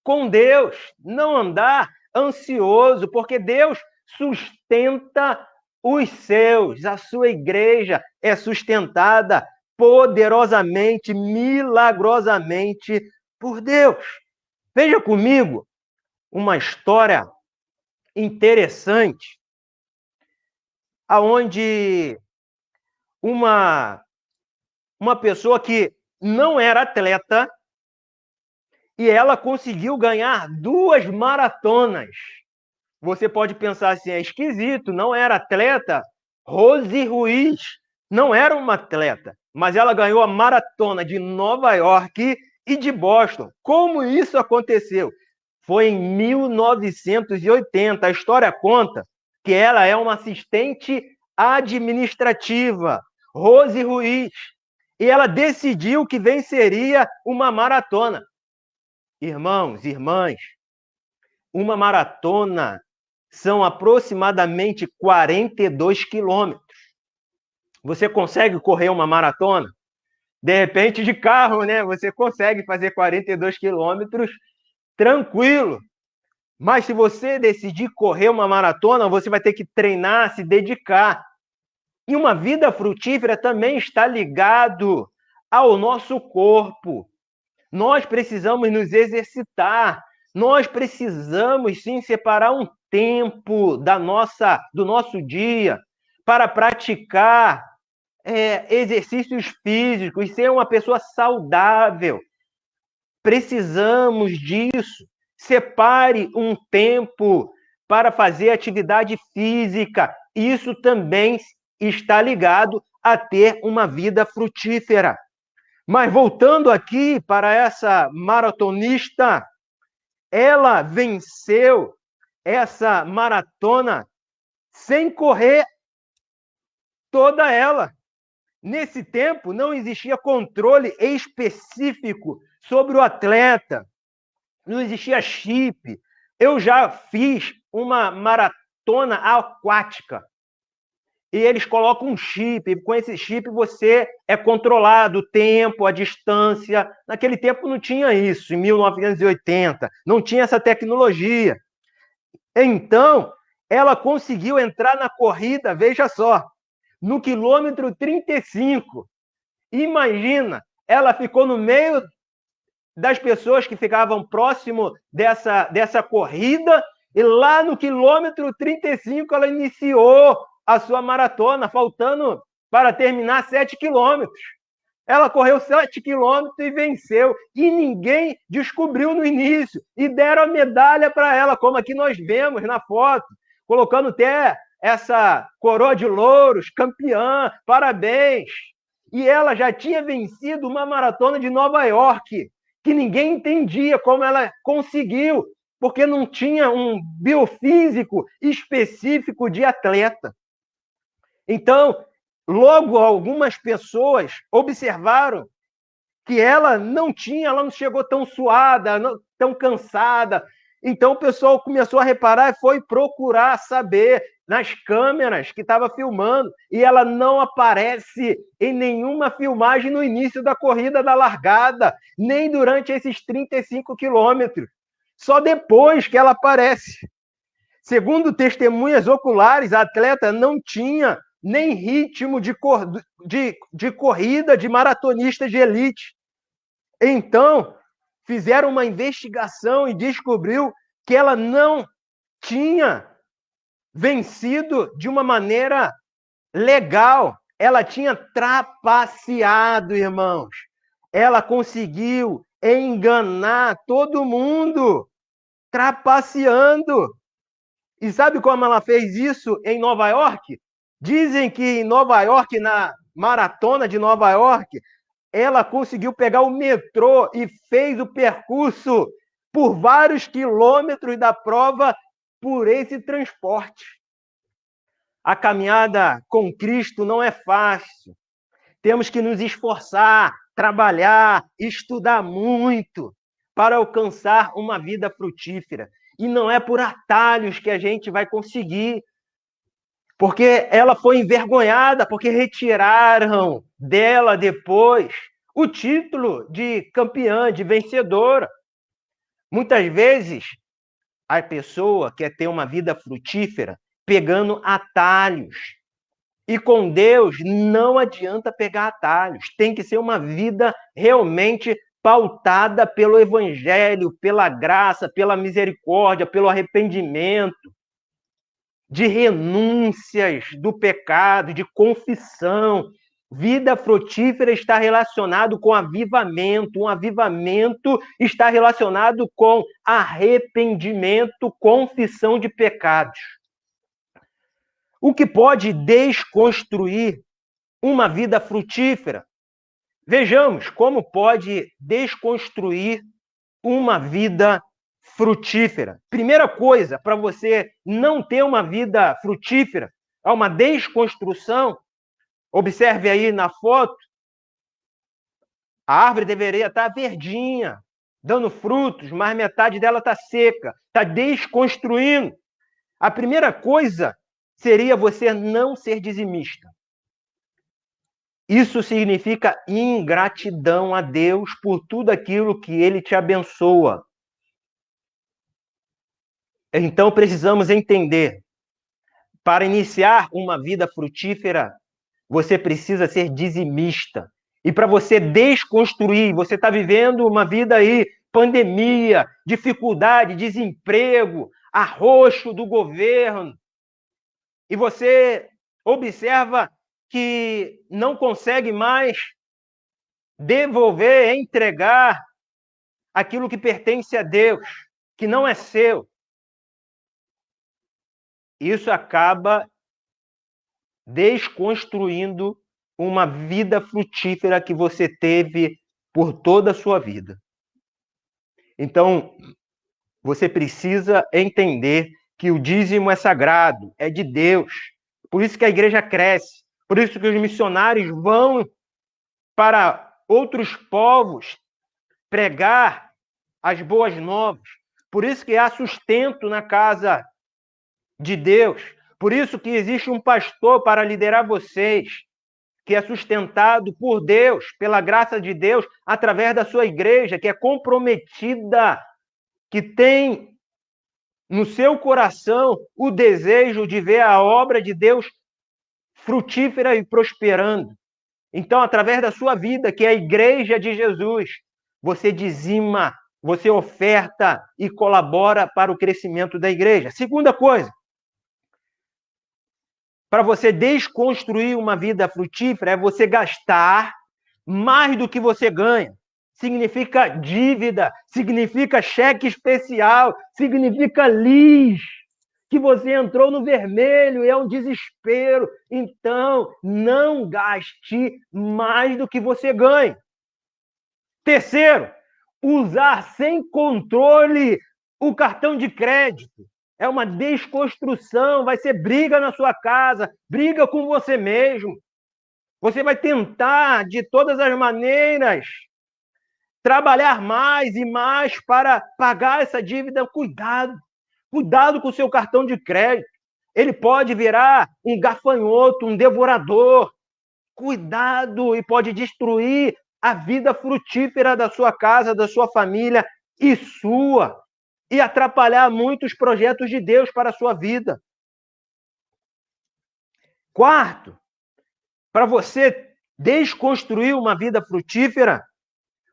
com Deus, não andar ansioso, porque Deus sustenta os seus, a sua igreja é sustentada poderosamente, milagrosamente por Deus. Veja comigo uma história interessante, aonde uma pessoa que não era atleta e ela conseguiu ganhar 2 maratonas. Você pode pensar assim, é esquisito, não era atleta. Rose Ruiz não era uma atleta, mas ela ganhou a maratona de Nova York e de Boston. Como isso aconteceu? Foi em 1980. A história conta que ela é uma assistente administrativa, Rose Ruiz, e ela decidiu que venceria uma maratona. Irmãos, irmãs, uma maratona são aproximadamente 42 quilômetros. Você consegue correr uma maratona? De repente, de carro, né? Você consegue fazer 42 quilômetros tranquilo. Mas se você decidir correr uma maratona, você vai ter que treinar, se dedicar. E uma vida frutífera também está ligado ao nosso corpo. Nós precisamos nos exercitar. Nós precisamos, sim, separar um tempo do nosso dia para praticar exercícios físicos, ser uma pessoa saudável. Precisamos disso. Separe um tempo para fazer atividade física. Isso também está ligado a ter uma vida frutífera. Mas voltando aqui para essa maratonista, ela venceu essa maratona sem correr toda ela. Nesse tempo, não existia controle específico sobre o atleta, não existia chip, Eu já fiz uma maratona aquática. E eles colocam um chip, e com esse chip você é controlado o tempo, a distância. Naquele tempo não tinha isso, em 1980, não tinha essa tecnologia. Então, ela conseguiu entrar na corrida, veja só, no quilômetro 35. Imagina, ela ficou no meio das pessoas que ficavam próximo dessa corrida, e lá no quilômetro 35 ela iniciou a sua maratona, faltando para terminar 7 quilômetros. Ela correu 7 quilômetros e venceu. E ninguém descobriu no início. E deram a medalha para ela, como aqui nós vemos na foto, colocando até essa coroa de louros, campeã, parabéns. E ela já tinha vencido uma maratona de Nova York, que ninguém entendia como ela conseguiu, porque não tinha um biofísico específico de atleta. Então, logo algumas pessoas observaram que ela não chegou tão suada, tão cansada. Então o pessoal começou a reparar e foi procurar saber nas câmeras que estava filmando, e ela não aparece em nenhuma filmagem no início da corrida da largada, nem durante esses 35 quilômetros. Só depois que ela aparece. Segundo testemunhas oculares, a atleta não tinha nem ritmo de corrida de maratonista de elite. Então, fizeram uma investigação e descobriu que ela não tinha vencido de uma maneira legal. Ela tinha trapaceado, irmãos. Ela conseguiu enganar todo mundo, trapaceando. E sabe como ela fez isso em Nova York? Dizem que em Nova York, na maratona de Nova York, ela conseguiu pegar o metrô e fez o percurso por vários quilômetros da prova por esse transporte. A caminhada com Cristo não é fácil. Temos que nos esforçar, trabalhar, estudar muito para alcançar uma vida frutífera. E não é por atalhos que a gente vai conseguir, porque ela foi envergonhada, porque retiraram dela depois o título de campeã, de vencedora. Muitas vezes, a pessoa quer ter uma vida frutífera pegando atalhos. E com Deus não adianta pegar atalhos. Tem que ser uma vida realmente pautada pelo Evangelho, pela graça, pela misericórdia, pelo arrependimento, de renúncias do pecado, de confissão. Vida frutífera está relacionado com avivamento. Um avivamento está relacionado com arrependimento, confissão de pecados. O que pode desconstruir uma vida frutífera? Vejamos como pode desconstruir uma vida frutífera. Primeira coisa, para você não ter uma vida frutífera, é uma desconstrução. Observe aí na foto, a árvore deveria estar verdinha, dando frutos, mas metade dela está seca, está desconstruindo. A primeira coisa seria você não ser dizimista. Isso significa ingratidão a Deus por tudo aquilo que Ele te abençoa. Então precisamos entender, para iniciar uma vida frutífera, você precisa ser dizimista. E para você desconstruir, você está vivendo uma vida aí, pandemia, dificuldade, desemprego, arroxo do governo, e você observa que não consegue mais devolver, entregar aquilo que pertence a Deus, que não é seu. Isso acaba desconstruindo uma vida frutífera que você teve por toda a sua vida. Então, você precisa entender que o dízimo é sagrado, é de Deus. Por isso que a igreja cresce, por isso que os missionários vão para outros povos pregar as boas novas, Por isso que há sustento na casa de Deus. Por isso que existe um pastor para liderar vocês, que é sustentado por Deus, pela graça de Deus, através da sua igreja, que é comprometida, que tem no seu coração o desejo de ver a obra de Deus frutífera e prosperando. Então, através da sua vida, que é a igreja de Jesus, você dizima, você oferta e colabora para o crescimento da igreja. Segunda coisa, para você desconstruir uma vida frutífera, é você gastar mais do que você ganha. Significa dívida, significa cheque especial, significa lis, que você entrou no vermelho, é um desespero. Então, não gaste mais do que você ganha. Terceiro, usar sem controle o cartão de crédito. É uma desconstrução, vai ser briga na sua casa, briga com você mesmo. Você vai tentar, de todas as maneiras, trabalhar mais e mais para pagar essa dívida. Cuidado, cuidado com o seu cartão de crédito. Ele pode virar um gafanhoto, um devorador. Cuidado, e pode destruir a vida frutífera da sua casa, da sua família e sua, e atrapalhar muitos projetos de Deus para a sua vida. Quarto, para você desconstruir uma vida frutífera,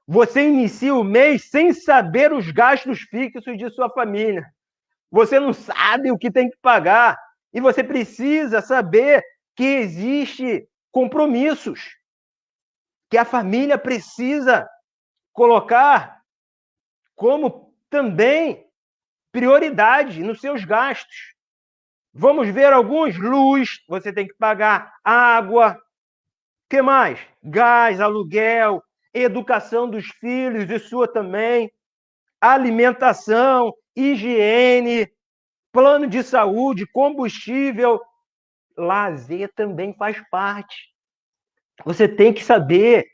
você inicia o mês sem saber os gastos fixos de sua família. Você não sabe o que tem que pagar, e você precisa saber que existe compromissos, que a família precisa colocar como também prioridade nos seus gastos. Vamos ver alguns: luz, você tem que pagar, água, que mais? Gás, aluguel, educação dos filhos e sua também, alimentação, higiene, plano de saúde, combustível, lazer também faz parte. Você tem que saber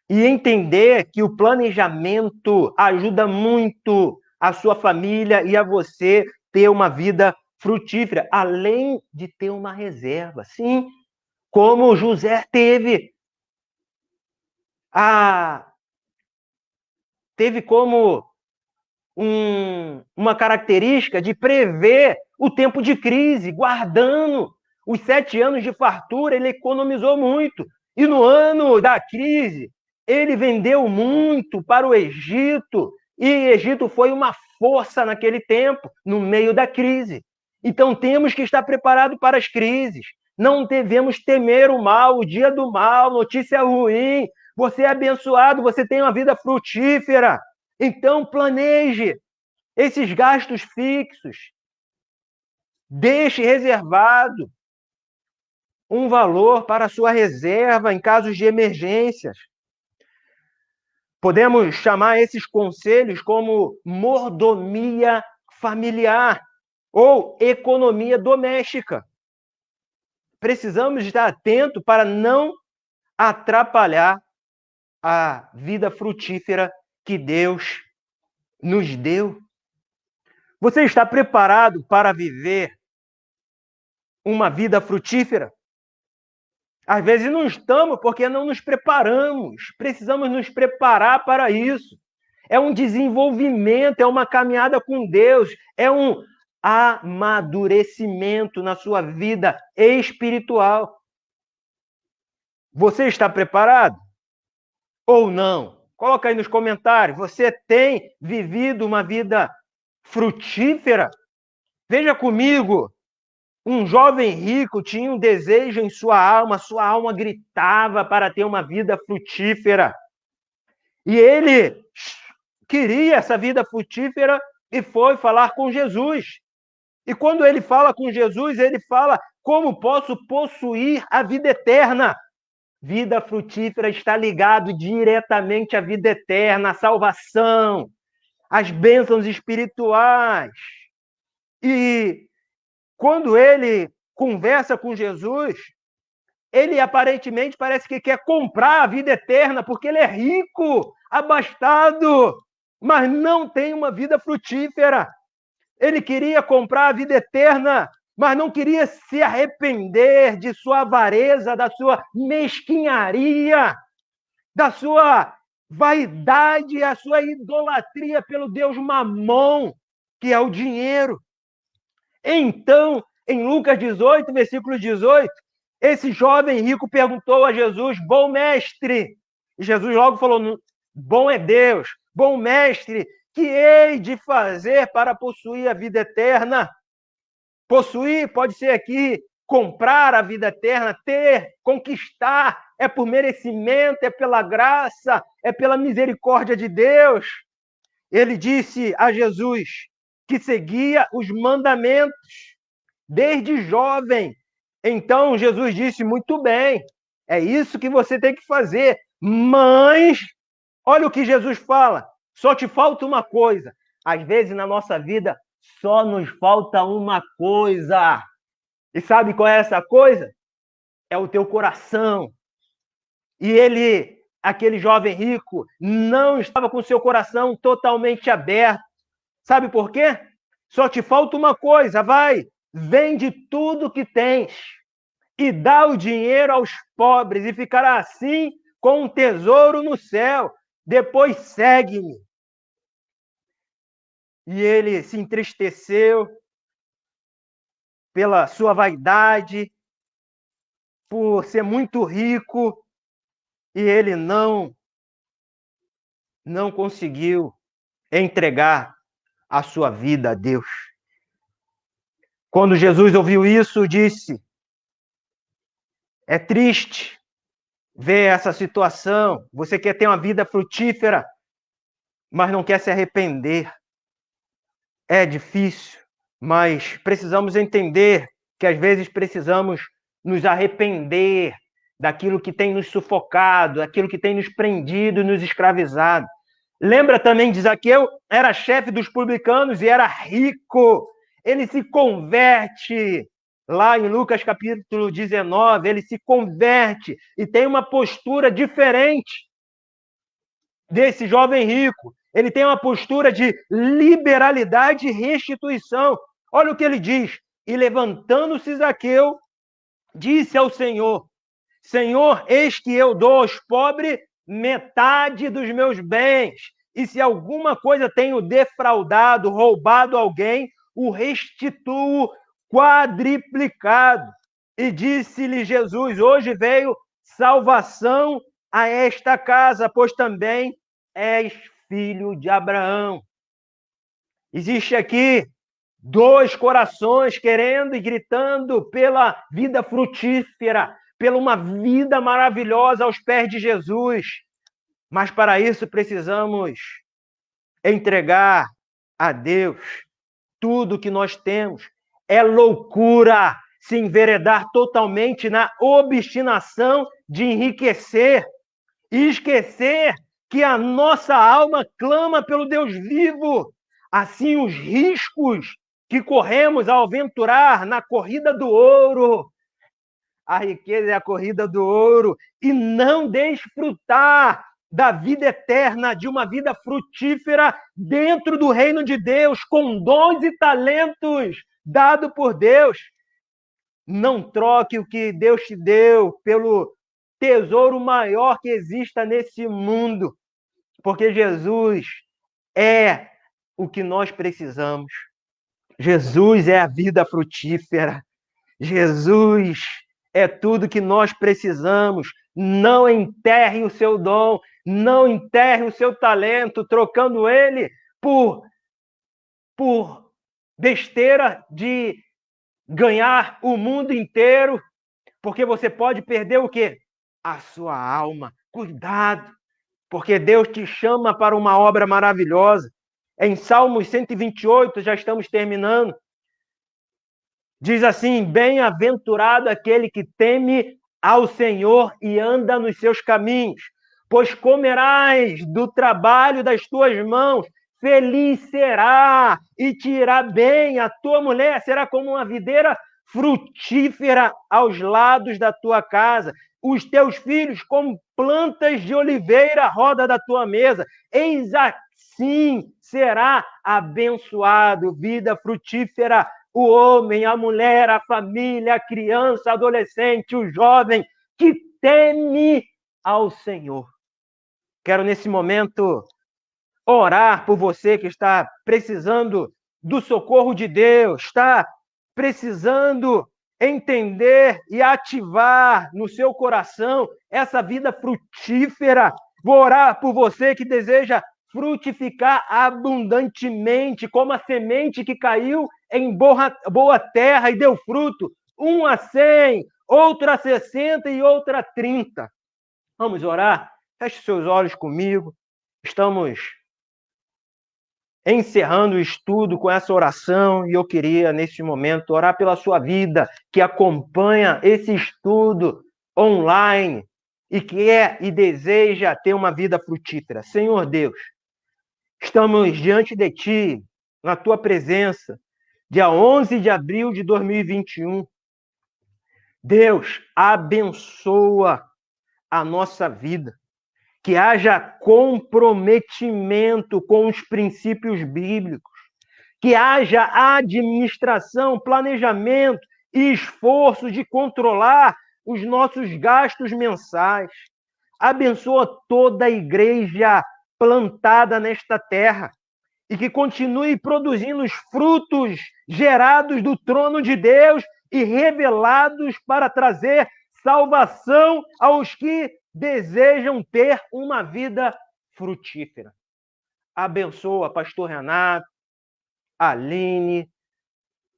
e entender que o planejamento ajuda muito a sua família e a você ter uma vida frutífera, além de ter uma reserva. Sim, como José teve como uma característica de prever o tempo de crise, guardando os 7 anos de fartura, ele economizou muito. E no ano da crise, ele vendeu muito para o Egito, e o Egito foi uma força naquele tempo, no meio da crise. Então temos que estar preparados para as crises. Não devemos temer o mal, o dia do mal, notícia ruim. Você é abençoado, você tem uma vida frutífera. Então planeje esses gastos fixos. Deixe reservado um valor para a sua reserva em casos de emergências. Podemos chamar esses conselhos como mordomia familiar ou economia doméstica. Precisamos estar atentos para não atrapalhar a vida frutífera que Deus nos deu. Você está preparado para viver uma vida frutífera? Às vezes não estamos porque não nos preparamos. Precisamos nos preparar para isso. É um desenvolvimento, é uma caminhada com Deus, é um amadurecimento na sua vida espiritual. Você está preparado ou não? Coloca aí nos comentários. Você tem vivido uma vida frutífera? Veja comigo. Um jovem rico tinha um desejo em sua alma gritava para ter uma vida frutífera. E ele queria essa vida frutífera e foi falar com Jesus. E quando ele fala com Jesus, ele fala: como posso possuir a vida eterna? Vida frutífera está ligado diretamente à vida eterna, à salvação, às bênçãos espirituais. E quando ele conversa com Jesus, ele aparentemente parece que quer comprar a vida eterna, porque ele é rico, abastado. mas não tem uma vida frutífera. Ele queria comprar a vida eterna, mas não queria se arrepender de sua avareza, da sua mesquinharia, da sua vaidade, a sua idolatria pelo Deus Mamon, que é o dinheiro. Então, em Lucas 18, versículo 18, esse jovem rico perguntou a Jesus: bom mestre. E Jesus logo falou: bom é Deus, bom mestre, que hei de fazer para possuir a vida eterna? Possuir pode ser aqui comprar a vida eterna, ter, conquistar, é por merecimento, é pela graça, é pela misericórdia de Deus. Ele disse a Jesus que seguia os mandamentos desde jovem. Então Jesus disse: muito bem, é isso que você tem que fazer. Mas, olha o que Jesus fala: só te falta uma coisa. Às vezes na nossa vida só nos falta uma coisa. E sabe qual é essa coisa? É o teu coração. E ele, aquele jovem rico, não estava com seu coração totalmente aberto. Sabe por quê? Só te falta uma coisa, vai, vende tudo que tens e dá o dinheiro aos pobres e ficará assim com um tesouro no céu. Depois segue-me. E ele se entristeceu pela sua vaidade, por ser muito rico, e ele não conseguiu entregar a sua vida a Deus. Quando Jesus ouviu isso, disse: é triste ver essa situação. Você quer ter uma vida frutífera, mas não quer se arrepender. É difícil, mas precisamos entender que às vezes precisamos nos arrepender daquilo que tem nos sufocado, daquilo que tem nos prendido e nos escravizado. Lembra também de Zaqueu? Era chefe dos publicanos e era rico. Ele se converte. Lá em Lucas capítulo 19, ele se converte e tem uma postura diferente desse jovem rico. Ele tem uma postura de liberalidade e restituição. Olha o que ele diz: e levantando-se Zaqueu, disse ao Senhor: Senhor, eis que eu dou aos pobres metade dos meus bens, e se alguma coisa tenho defraudado, roubado alguém, o restituo quadriplicado. E disse-lhe Jesus: hoje veio salvação a esta casa, pois também és filho de Abraão. Existe aqui dois corações querendo e gritando pela vida frutífera, pela uma vida maravilhosa aos pés de Jesus. Mas para isso precisamos entregar a Deus tudo que nós temos. É loucura se enveredar totalmente na obstinação de enriquecer e esquecer que a nossa alma clama pelo Deus vivo. Assim, os riscos que corremos ao aventurar na corrida do ouro. A riqueza é a corrida do ouro. E não desfrutar da vida eterna, de uma vida frutífera dentro do reino de Deus, com dons e talentos dado por Deus. Não troque o que Deus te deu pelo tesouro maior que exista nesse mundo, porque Jesus é o que nós precisamos. Jesus é a vida frutífera. Jesus é tudo que nós precisamos. Não enterre o seu dom, não enterre o seu talento, trocando ele por besteira de ganhar o mundo inteiro, porque você pode perder o quê? A sua alma. Cuidado, porque Deus te chama para uma obra maravilhosa. Em Salmos 128, já estamos terminando, diz assim: bem-aventurado aquele que teme ao Senhor e anda nos seus caminhos, pois comerás do trabalho das tuas mãos, feliz será e te irá bem, a tua mulher será como uma videira frutífera aos lados da tua casa, os teus filhos como plantas de oliveira à roda da tua mesa. Eis sim, será abençoado. Vida frutífera, o homem, a mulher, a família, a criança, a adolescente, o jovem que teme ao Senhor. Quero, nesse momento, orar por você que está precisando do socorro de Deus, está precisando entender e ativar no seu coração essa vida frutífera. Vou orar por você que deseja frutificar abundantemente, como a semente que caiu em boa terra e deu fruto, 1 a 100, outra a 60 e outra a 30. Vamos orar? Feche seus olhos comigo. Estamos encerrando o estudo com essa oração, e eu queria, neste momento, orar pela sua vida, que acompanha esse estudo online e quer e deseja ter uma vida frutífera. Senhor Deus, estamos diante de Ti, na Tua presença, dia 11 de abril de 2021. Deus, abençoa a nossa vida. Que haja comprometimento com os princípios bíblicos, que haja administração, planejamento e esforço de controlar os nossos gastos mensais. Abençoa toda a igreja plantada nesta terra e que continue produzindo os frutos gerados do trono de Deus e revelados para trazer salvação aos que desejam ter uma vida frutífera. Abençoa pastor Renato, Aline,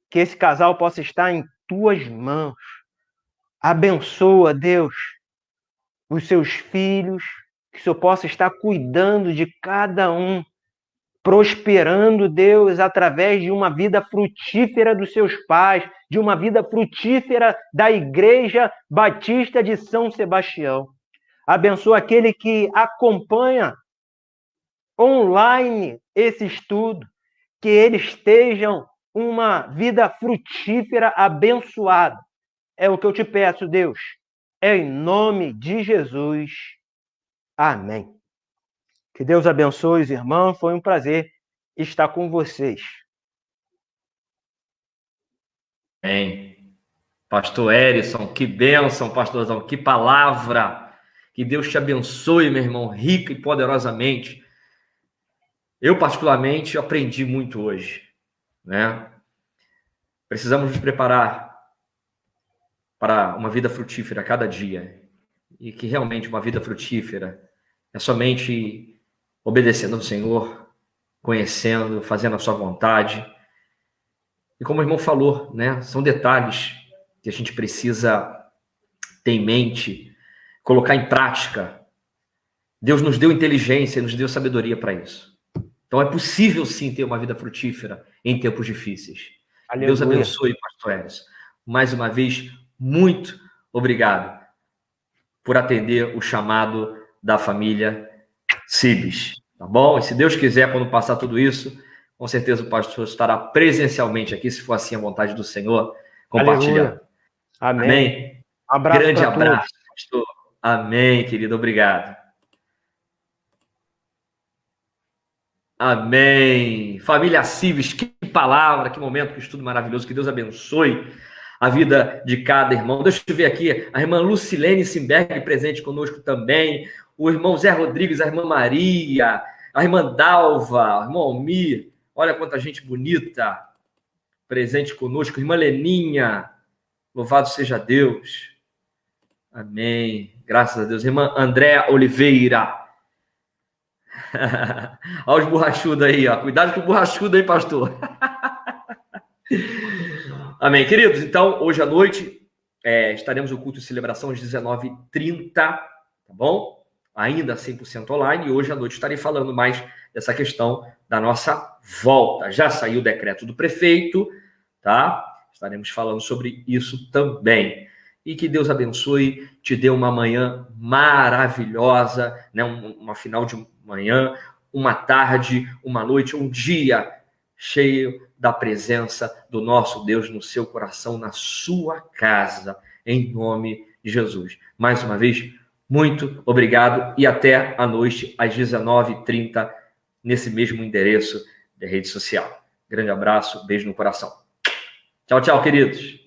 que esse casal possa estar em tuas mãos. Abençoa, Deus, os seus filhos, que o Senhor possa estar cuidando de cada um, prosperando, Deus, através de uma vida frutífera dos seus pais, de uma vida frutífera da Igreja Batista de São Sebastião. Abençoa aquele que acompanha online esse estudo, que eles estejam uma vida frutífera, abençoada. É o que eu te peço, Deus. É em nome de Jesus. Amém. Que Deus abençoe os irmãos. Foi um prazer estar com vocês. Amém. Pastor Erison, que bênção, pastorzão, que palavra. Que Deus te abençoe, meu irmão, rica e poderosamente. Eu, particularmente, aprendi muito hoje, né? Precisamos nos preparar para uma vida frutífera a cada dia. E que realmente uma vida frutífera é somente obedecendo ao Senhor, conhecendo, fazendo a sua vontade. E como o irmão falou, né? São detalhes que a gente precisa ter em mente, colocar em prática. Deus nos deu inteligência, nos deu sabedoria para isso. Então é possível sim ter uma vida frutífera em tempos difíceis. Aleluia. Deus abençoe, pastor Eros. Mais uma vez, muito obrigado por atender o chamado da família Cibes. Tá bom? E se Deus quiser, quando passar tudo isso, com certeza o pastor estará presencialmente aqui, se for assim a vontade do Senhor, compartilhando. Amém. Amém? Abraço. Grande abraço, pastor. Amém, querido. Obrigado. Amém. Família Cives, que palavra, que momento, que estudo maravilhoso. Que Deus abençoe a vida de cada irmão. Deixa eu ver aqui, a irmã Lucilene Simberg presente conosco também, o irmão Zé Rodrigues, a irmã Maria, a irmã Dalva, o irmão Almir, olha quanta gente bonita presente conosco, a irmã Leninha, louvado seja Deus. Amém. Graças a Deus. Irmã Andréa Oliveira. Olha os borrachudos aí, ó. Cuidado com o borrachudo aí, pastor. Amém, queridos. Então, hoje à noite estaremos no culto de celebração às 19h30, tá bom? Ainda 100% online. E hoje à noite estarei falando mais dessa questão da nossa volta. Já saiu o decreto do prefeito, tá? Estaremos falando sobre isso também. E que Deus abençoe, te dê uma manhã maravilhosa, né? Uma final de manhã, uma tarde, uma noite, um dia cheio da presença do nosso Deus no seu coração, na sua casa, em nome de Jesus. Mais uma vez, muito obrigado e até a noite, às 19h30, nesse mesmo endereço de rede social. Grande abraço, beijo no coração. Tchau, tchau, queridos.